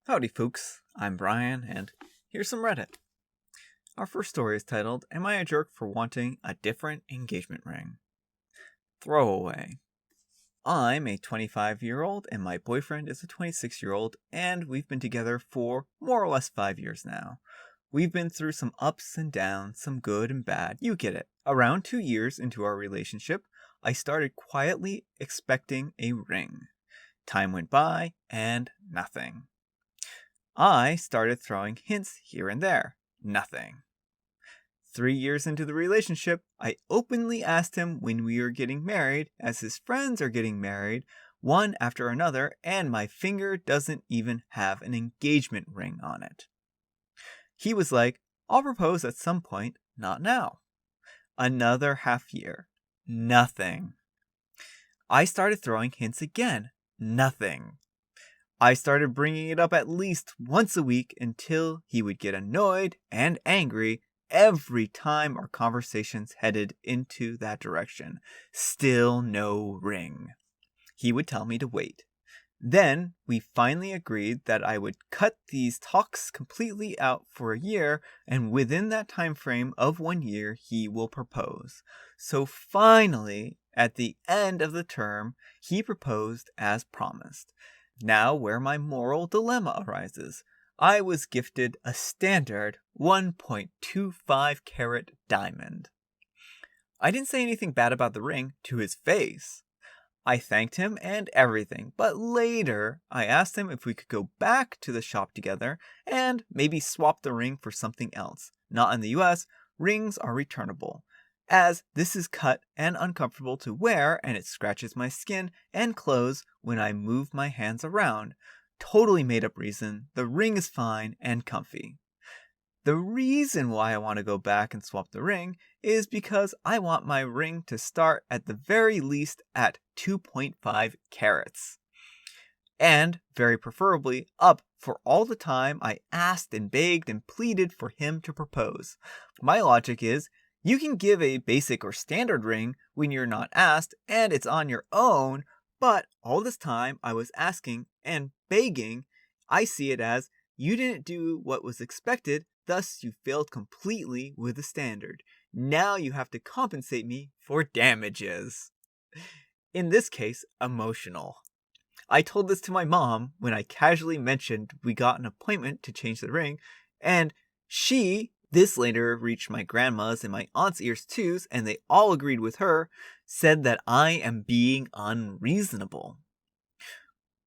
Howdy folks, I'm Brian, and here's some Reddit. Our first story is titled, Am I a Jerk for Wanting a Different Engagement Ring? Throwaway. I'm a 25-year-old and my boyfriend is a 26-year-old, and we've been together for more or less 5 years now. We've been through some ups and downs, some good and bad, you get it. Around 2 years into our relationship, I started quietly expecting a ring. Time went by, and nothing. I started throwing hints here and there. Nothing. 3 years into the relationship, I openly asked him when we were getting married, as his friends are getting married, one after another, and my finger doesn't even have an engagement ring on it. He was like, I'll propose at some point, not now. Another half year. Nothing. I started throwing hints again. Nothing. I started bringing it up at least once a week until he would get annoyed and angry every time our conversations headed into that direction. Still no ring. He would tell me to wait. Then we finally agreed that I would cut these talks completely out for a year, and within that time frame of 1 year he will propose. So finally, at the end of the term, he proposed as promised. Now where my moral dilemma arises. I was gifted a standard 1.25 carat diamond. I didn't say anything bad about the ring to his face. I thanked him and everything, but later I asked him if we could go back to the shop together and maybe swap the ring for something else. Not in the US, rings are returnable, as this is cut and uncomfortable to wear and it scratches my skin and clothes when I move my hands around. Totally made up reason, the ring is fine and comfy. The reason why I want to go back and swap the ring is because I want my ring to start at the very least at 2.5 carats. And, very preferably, up for all the time I asked and begged and pleaded for him to propose. My logic is, you can give a basic or standard ring when you're not asked and it's on your own, but all this time I was asking and begging. I see it as, you didn't do what was expected, thus you failed completely with the standard. Now you have to compensate me for damages. In this case, emotional. I told this to my mom when I casually mentioned we got an appointment to change the ring, and this later reached my grandma's and my aunt's ears too, and they all agreed with her, said that I am being unreasonable.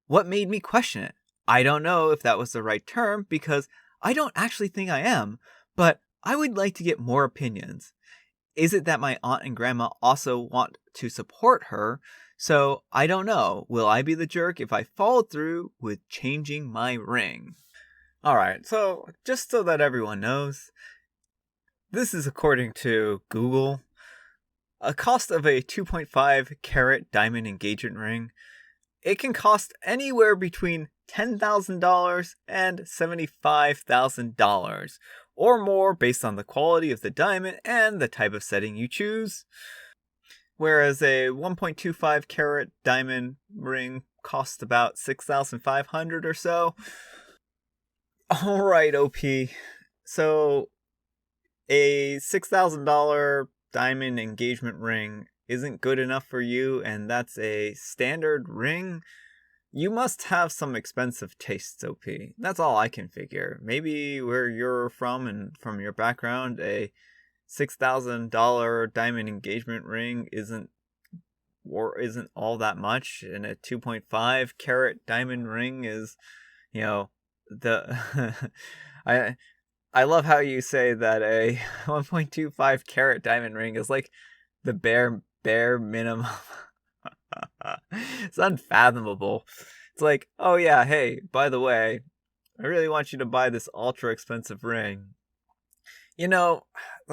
What made me question it? I don't know if that was the right term, because I don't actually think I am, but I would like to get more opinions. Is it that my aunt and grandma also want to support her? So I don't know. Will I be the jerk if I followed through with changing my ring? Alright, so just so that everyone knows, this is according to Google. A cost of a 2.5 carat diamond engagement ring. It can cost anywhere between $10,000 and $75,000, or more based on the quality of the diamond and the type of setting you choose. Whereas a 1.25 carat diamond ring costs about $6,500 or so. Alright, OP. So, a $6,000 diamond engagement ring isn't good enough for you, and that's a standard ring? You must have some expensive tastes, OP. That's all I can figure. Maybe where you're from and from your background, a $6,000 diamond engagement ring isn't all that much, and a 2.5 carat diamond ring is, the I love how you say that a 1.25 carat diamond ring is like the bare minimum. It's unfathomable. It's like, oh yeah, hey, by the way, I really want you to buy this ultra expensive ring. The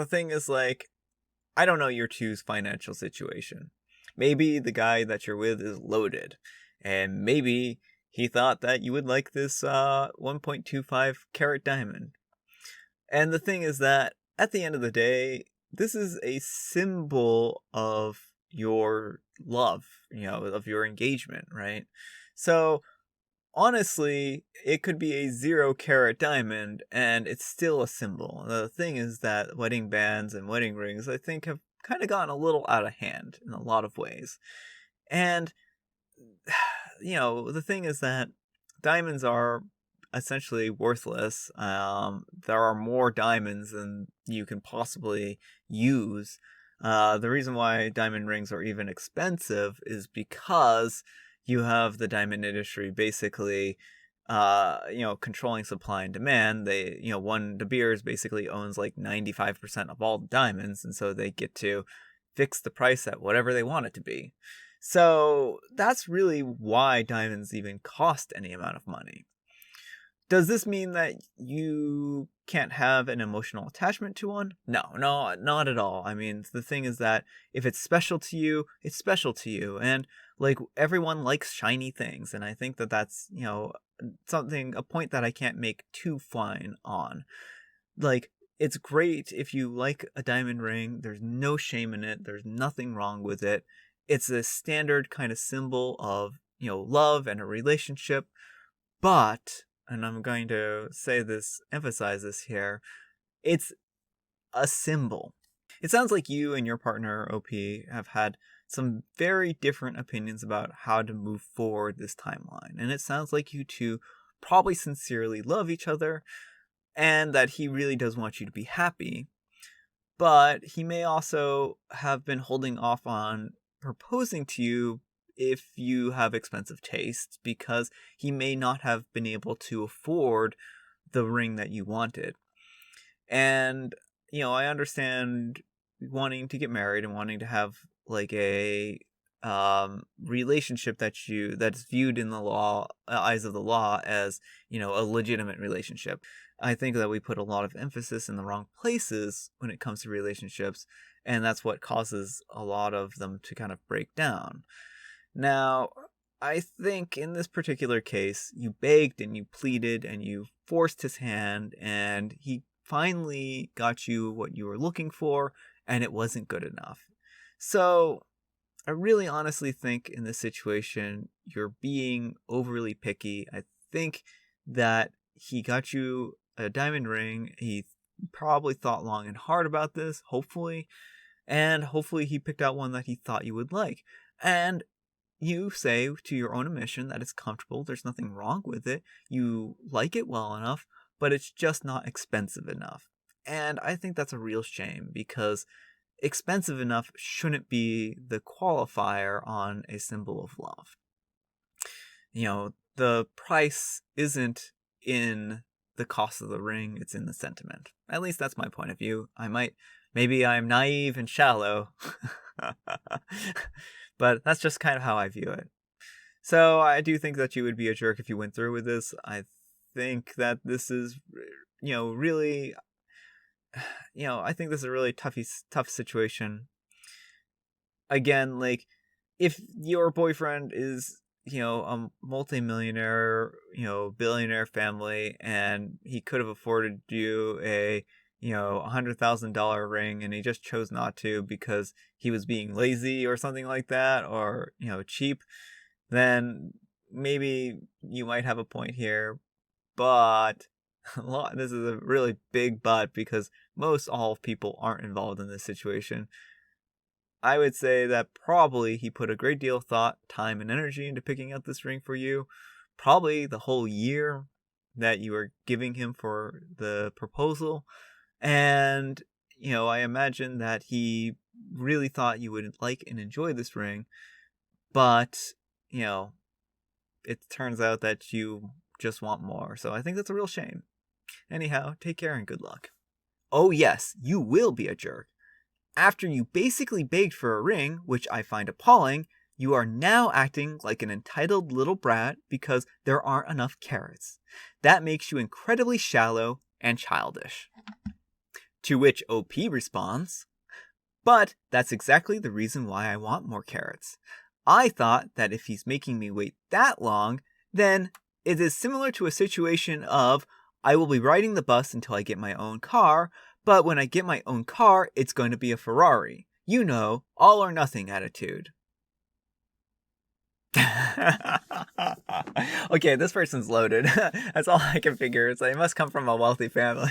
thing is, like, I don't know your two's financial situation. Maybe the guy that you're with is loaded, and maybe he thought that you would like this 1.25 carat diamond. And the thing is that, at the end of the day, this is a symbol of your love, of your engagement, right? So, honestly, it could be a 0 carat diamond, and it's still a symbol. The thing is that wedding bands and wedding rings, I think, have kind of gotten a little out of hand in a lot of ways. And, the thing is that diamonds are essentially worthless. There are more diamonds than you can possibly use. The reason why diamond rings are even expensive is because you have the diamond industry basically, controlling supply and demand. De Beers basically owns like 95% of all diamonds, and so they get to fix the price at whatever they want it to be. So that's really why diamonds even cost any amount of money. Does this mean that you can't have an emotional attachment to one? No, not at all. I mean, the thing is that if it's special to you, it's special to you. And like everyone likes shiny things. And I think that that's, a point that I can't make too fine on. Like, it's great if you like a diamond ring. There's no shame in it. There's nothing wrong with it. It's a standard kind of symbol of, love and a relationship. But, and I'm going to emphasize this here, it's a symbol. It sounds like you and your partner, OP, have had some very different opinions about how to move forward this timeline. And it sounds like you two probably sincerely love each other, and that he really does want you to be happy. But he may also have been holding off on proposing to you if you have expensive tastes, because he may not have been able to afford the ring that you wanted. And, I understand wanting to get married and wanting to have like a relationship that's viewed in the eyes of the law as, a legitimate relationship. I think that we put a lot of emphasis in the wrong places when it comes to relationships, and that's what causes a lot of them to kind of break down. Now, I think in this particular case, you begged and you pleaded and you forced his hand, and he finally got you what you were looking for, and it wasn't good enough. So, I really honestly think in this situation, you're being overly picky. I think that he got you a diamond ring. He probably thought long and hard about this, hopefully. And hopefully he picked out one that he thought you would like. And you say to your own admission that it's comfortable. There's nothing wrong with it. You like it well enough, but it's just not expensive enough. And I think that's a real shame, because expensive enough shouldn't be the qualifier on a symbol of love. The price isn't in the cost of the ring, it's in the sentiment. At least that's my point of view. Maybe I'm naive and shallow, but that's just kind of how I view it. So I do think that you would be a jerk if you went through with this. I think that this is, really, I think this is a really tough situation. Again, like, if your boyfriend is, a multimillionaire, billionaire family, and he could have afforded you a, $100,000 ring, and he just chose not to because he was being lazy or something like that, or, cheap, then maybe you might have a point here. But this is a really big but, because most all people aren't involved in this situation. I would say that probably he put a great deal of thought, time, and energy into picking out this ring for you. Probably the whole year that you were giving him for the proposal. And, I imagine that he really thought you would like and enjoy this ring. But, it turns out that you just want more. So I think that's a real shame. Anyhow, take care and good luck. Oh yes, you will be a jerk. After you basically begged for a ring, which I find appalling, you are now acting like an entitled little brat because there aren't enough carrots. That makes you incredibly shallow and childish. To which OP responds, but that's exactly the reason why I want more carrots. I thought that if he's making me wait that long, then it is similar to a situation of, I will be riding the bus until I get my own car, but when I get my own car, it's going to be a Ferrari. All or nothing attitude. Okay, this person's loaded. That's all I can figure. It's like, it must come from a wealthy family.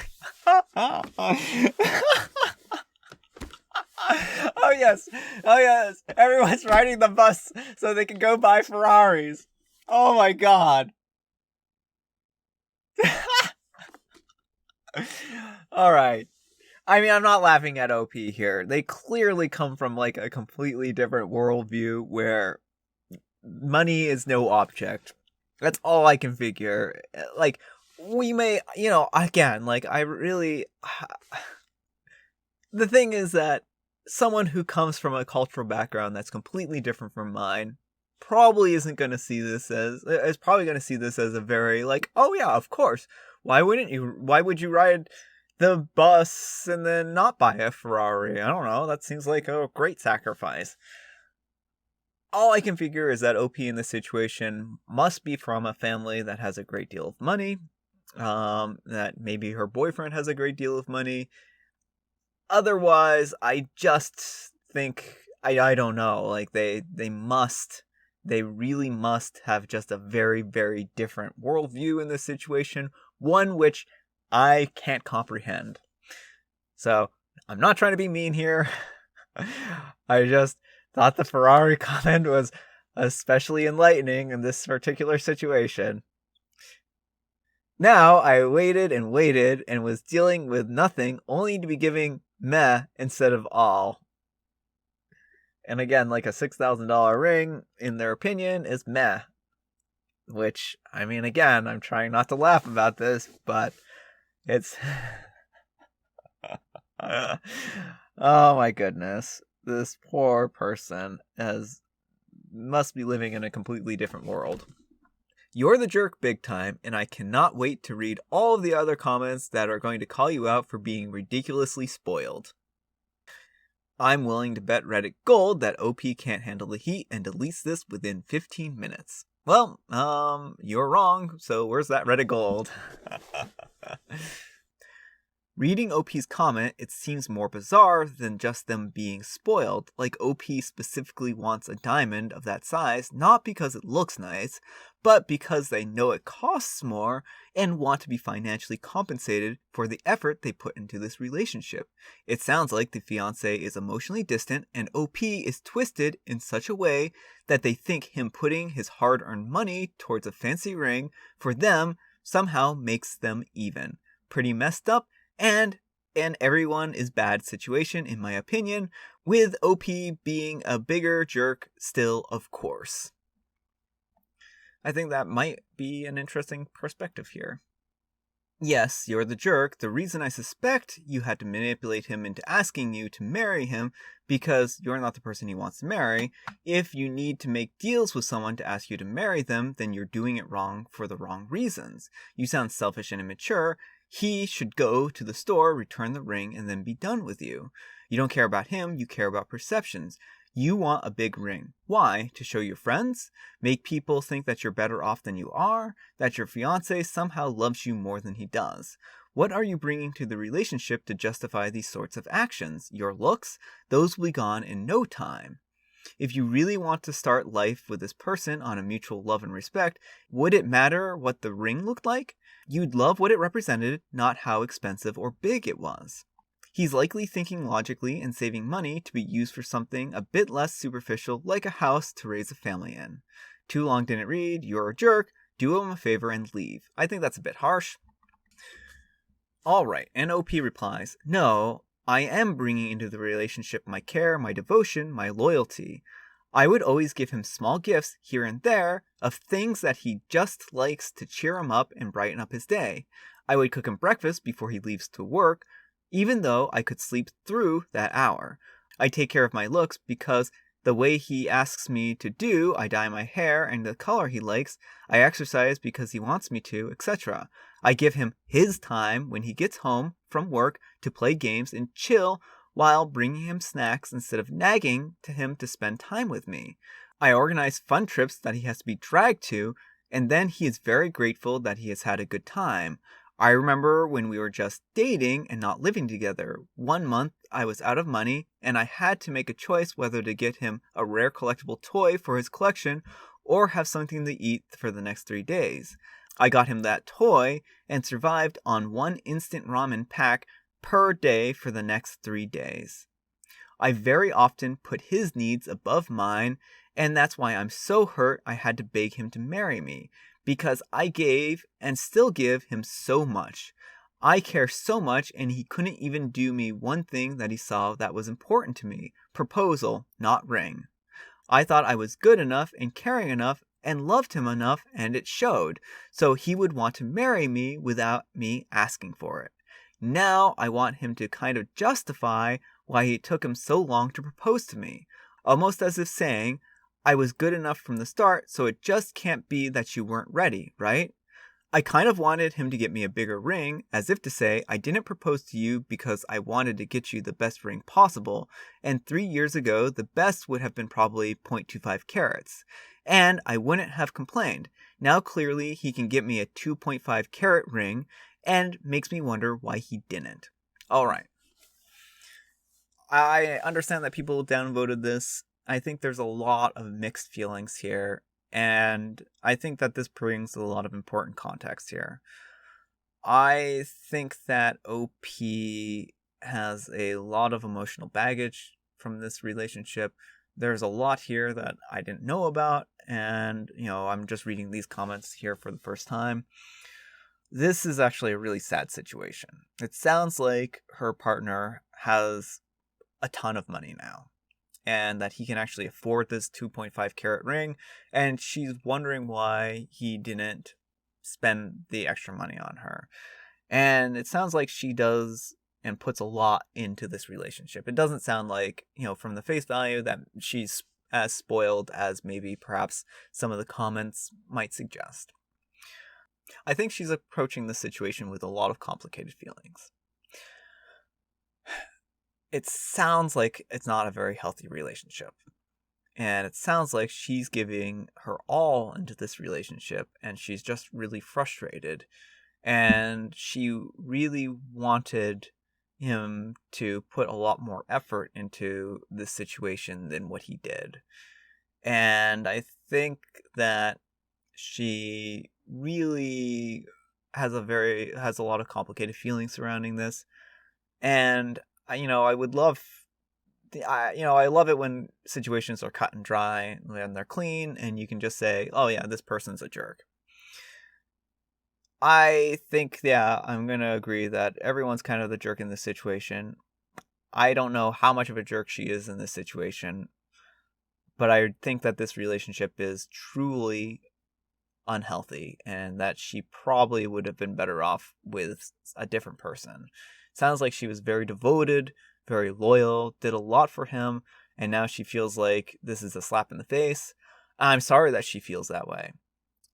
Oh yes, oh yes. Everyone's riding the bus so they can go buy Ferraris. Oh my god. All right. I mean, I'm not laughing at OP here. They clearly come from like a completely different worldview where money is no object. That's all I can figure. Like, we may, again, like, I really. The thing is that someone who comes from a cultural background that's completely different from mine probably isn't going to see this is probably going to see this as a very, like, oh yeah, of course. Why wouldn't you? Why would you ride the bus and then not buy a Ferrari? I don't know. That seems like a great sacrifice. All I can figure is that OP in this situation must be from a family that has a great deal of money. That maybe her boyfriend has a great deal of money. Otherwise, I just think, I don't know. Like, they really must have just a very, very different worldview in this situation. One which I can't comprehend. So, I'm not trying to be mean here. I just thought the Ferrari comment was especially enlightening in this particular situation. Now, I waited and waited and was dealing with nothing, only to be giving meh instead of all. And again, like, a $6,000 ring, in their opinion, is meh. Which, I mean, again, I'm trying not to laugh about this, but it's... Oh my goodness. This poor person must be living in a completely different world. You're the jerk big time, and I cannot wait to read all of the other comments that are going to call you out for being ridiculously spoiled. I'm willing to bet Reddit gold that OP can't handle the heat and deletes this within 15 minutes. Well, you're wrong, so where's that Reddit gold? Reading OP's comment, it seems more bizarre than just them being spoiled, like OP specifically wants a diamond of that size, not because it looks nice, but because they know it costs more and want to be financially compensated for the effort they put into this relationship. It sounds like the fiancé is emotionally distant and OP is twisted in such a way that they think him putting his hard-earned money towards a fancy ring for them somehow makes them even. Pretty messed up. And an everyone is bad situation, in my opinion, with OP being a bigger jerk still, of course. I think that might be an interesting perspective here. Yes, you're the jerk. The reason I suspect you had to manipulate him into asking you to marry him because you're not the person he wants to marry. If you need to make deals with someone to ask you to marry them, then you're doing it wrong for the wrong reasons. You sound selfish and immature. He should go to the store, return the ring, and then be done with you. You don't care about him, you care about perceptions. You want a big ring. Why? To show your friends? Make people think that you're better off than you are? That your fiancé somehow loves you more than he does? What are you bringing to the relationship to justify these sorts of actions? Your looks? Those will be gone in no time. If you really want to start life with this person on a mutual love and respect, would it matter what the ring looked like? You'd love what it represented, not how expensive or big it was. He's likely thinking logically and saving money to be used for something a bit less superficial, like a house to raise a family in. Too long didn't read, you're a jerk, do him a favor and leave. I think that's a bit harsh. Alright, and OP replies, no, I am bringing into the relationship my care, my devotion, my loyalty. I would always give him small gifts here and there of things that he just likes to cheer him up and brighten up his day. I would cook him breakfast before he leaves to work, even though I could sleep through that hour. I take care of my looks because the way he asks me to do, I dye my hair and the color he likes, I exercise because he wants me to, etc. I give him his time when he gets home from work to play games and chill while bringing him snacks instead of nagging to him to spend time with me. I organize fun trips that he has to be dragged to, and then he is very grateful that he has had a good time. I remember when we were just dating and not living together. 1 month I was out of money, and I had to make a choice whether to get him a rare collectible toy for his collection or have something to eat for the next 3 days. I got him that toy and survived on one instant ramen pack per day for the next 3 days. I very often put his needs above mine, and that's why I'm so hurt I had to beg him to marry me, because I gave and still give him so much. I care so much, and he couldn't even do me one thing that he saw that was important to me. Proposal, not ring. I thought I was good enough and caring enough and loved him enough, and it showed, so he would want to marry me without me asking for it. Now I want him to kind of justify why it took him so long to propose to me, almost as if saying, I was good enough from the start, so it just can't be that you weren't ready, right? I kind of wanted him to get me a bigger ring, as if to say, I didn't propose to you because I wanted to get you the best ring possible, and 3 years ago the best would have been probably 0.25 carats. And I wouldn't have complained. Now clearly he can get me a 2.5 carat ring, and makes me wonder why he didn't. Alright. I understand that people downvoted this. I think there's a lot of mixed feelings here, and I think that this brings a lot of important context here. I think that OP has a lot of emotional baggage from this relationship. There's a lot here that I didn't know about, and, I'm just reading these comments here for the first time. This is actually a really sad situation. It sounds like her partner has a ton of money now, and that he can actually afford this 2.5 carat ring, and she's wondering why he didn't spend the extra money on her. And it sounds like she does and puts a lot into this relationship. It doesn't sound like, from the face value, that she's as spoiled as maybe perhaps some of the comments might suggest. I think she's approaching the situation with a lot of complicated feelings. It sounds like it's not a very healthy relationship. And it sounds like she's giving her all into this relationship, and she's just really frustrated. And she really wanted him to put a lot more effort into this situation than what he did. And I think that she really has a lot of complicated feelings surrounding this. And I would love, I love it when situations are cut and dry and they're clean, and you can just say, oh yeah, this person's a jerk. I think, I'm going to agree that everyone's kind of the jerk in this situation. I don't know how much of a jerk she is in this situation, but I think that this relationship is truly unhealthy, and that she probably would have been better off with a different person. Sounds like she was very devoted, very loyal, did a lot for him, and now she feels like this is a slap in the face. I'm sorry that she feels that way.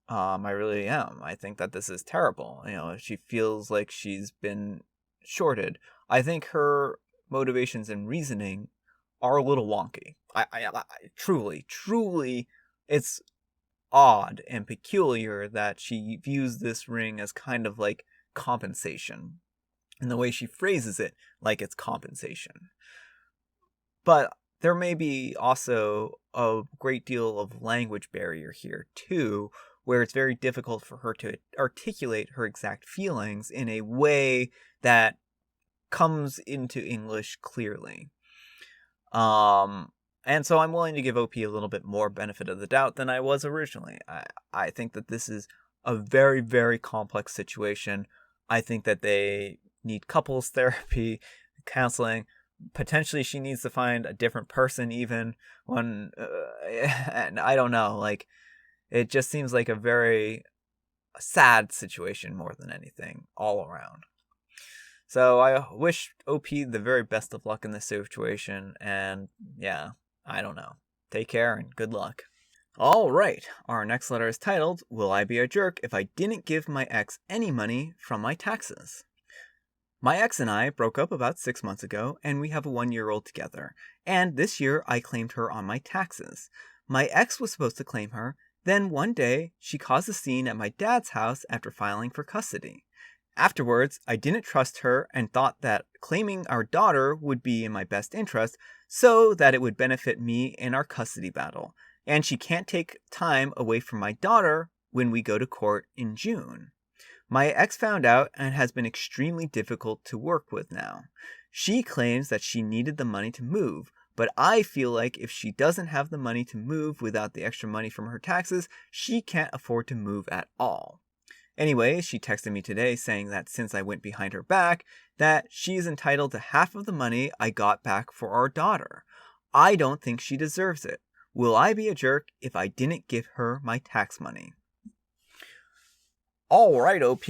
I really am. I think that this is terrible. She feels like she's been shorted. I think her motivations and reasoning are a little wonky. I truly, it's odd and peculiar that she views this ring as kind of like compensation, and the way she phrases it like it's compensation. But there may be also a great deal of language barrier here too, where it's very difficult for her to articulate her exact feelings in a way that comes into English clearly. And so I'm willing to give OP a little bit more benefit of the doubt than I was originally. I think that this is a very, very complex situation. I think that they need couples therapy, counseling. Potentially she needs to find a different person even when, and I don't know, like, it just seems like a very sad situation more than anything all around. So I wish OP the very best of luck in this situation, and I don't know. Take care and good luck. Alright, our next letter is titled, Will I Be a Jerk If I Didn't Give My Ex Any Money from My Taxes? My ex and I broke up about 6 months ago, and we have a 1-year-old together, and this year I claimed her on my taxes. My ex was supposed to claim her, then one day she caused a scene at my dad's house after filing for custody. Afterwards, I didn't trust her and thought that claiming our daughter would be in my best interest, so that it would benefit me in our custody battle. and she can't take time away from my daughter when we go to court in June. My ex found out and has been extremely difficult to work with now. She claims that she needed the money to move, but I feel like if she doesn't have the money to move without the extra money from her taxes, she can't afford to move at all. Anyway, she texted me today saying that since I went behind her back, that she is entitled to half of the money I got back for our daughter. I don't think she deserves it. Will I be a jerk if I didn't give her my tax money? All right, OP.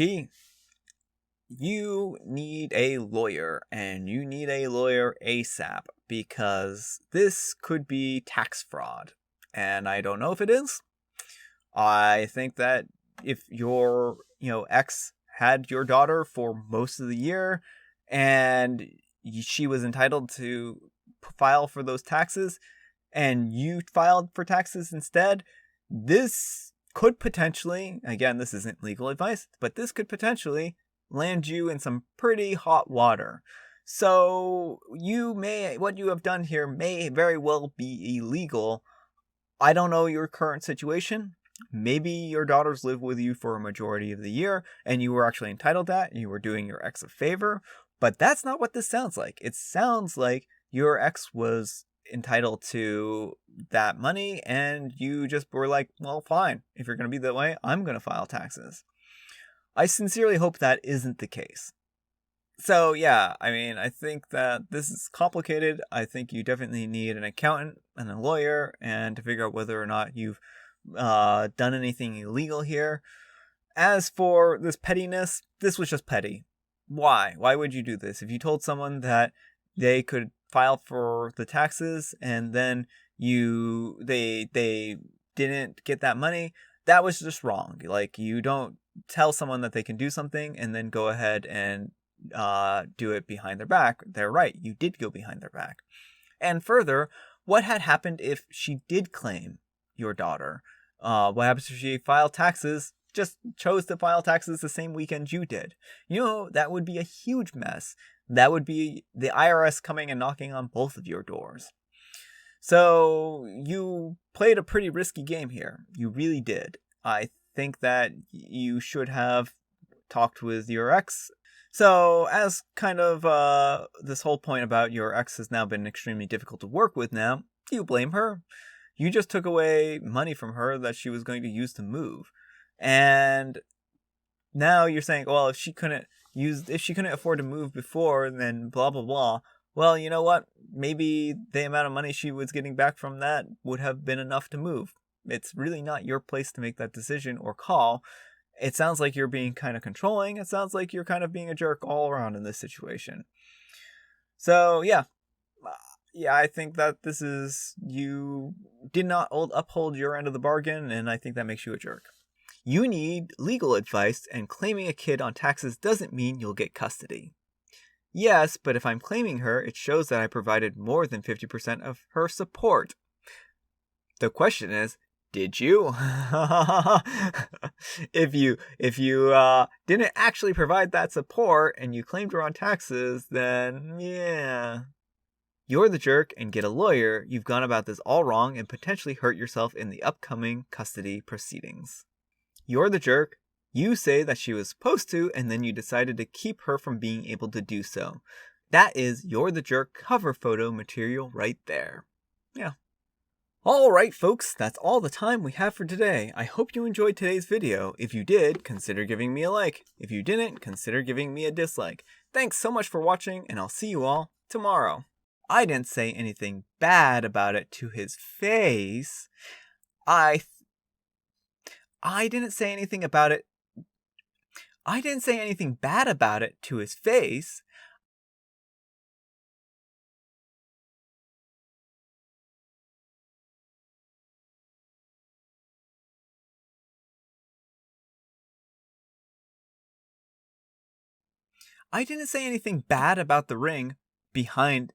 You need a lawyer, and you need a lawyer ASAP, because this could be tax fraud. And I don't know if it is. I think that if your, ex had your daughter for most of the year and she was entitled to file for those taxes and you filed for taxes instead, this could potentially, again, this isn't legal advice, but this could potentially land you in some pretty hot water. So what you have done here may very well be illegal. I don't know your current situation. Maybe your daughters live with you for a majority of the year and you were actually entitled to that and you were doing your ex a favor, but that's not what this sounds like. It sounds like your ex was entitled to that money and you just were like, well, fine. If you're going to be that way, I'm going to file taxes. I sincerely hope that isn't the case. So yeah, I think that this is complicated. I think you definitely need an accountant and a lawyer and to figure out whether or not you've done anything illegal here. As for this pettiness, this was just petty. Why? Why would you do this? If you told someone that they could file for the taxes and then they didn't get that money, that was just wrong. Like, you don't tell someone that they can do something and then go ahead and do it behind their back. They're right. You did go behind their back. And further, what had happened if she did claim your daughter? What happens if she filed taxes, just chose to file taxes the same weekend you did? That would be a huge mess. That would be the IRS coming and knocking on both of your doors. So you played a pretty risky game here. You really did. I think that you should have talked with your ex. So as kind of this whole point about your ex has now been extremely difficult to work with now, you blame her. You just took away money from her that she was going to use to move. And now you're saying, well, if she couldn't afford to move before, then blah, blah, blah. Well, you know what? Maybe the amount of money she was getting back from that would have been enough to move. It's really not your place to make that decision or call. It sounds like you're being kind of controlling. It sounds like you're kind of being a jerk all around in this situation. So, yeah, I think that you did not uphold your end of the bargain, and I think that makes you a jerk. You need legal advice, and claiming a kid on taxes doesn't mean you'll get custody. Yes, but if I'm claiming her, it shows that I provided more than 50% of her support. The question is, did you? If you didn't actually provide that support and you claimed her on taxes, then yeah. You're the jerk and get a lawyer. You've gone about this all wrong and potentially hurt yourself in the upcoming custody proceedings. You're the jerk. You say that she was supposed to, and then you decided to keep her from being able to do so. That is You're the Jerk cover photo material right there. Yeah. Alright folks, that's all the time we have for today. I hope you enjoyed today's video. If you did, consider giving me a like. If you didn't, consider giving me a dislike. Thanks so much for watching, and I'll see you all tomorrow. I didn't say anything bad about it to his face. I didn't say anything about it. I didn't say anything bad about it to his face. I didn't say anything bad about the ring behind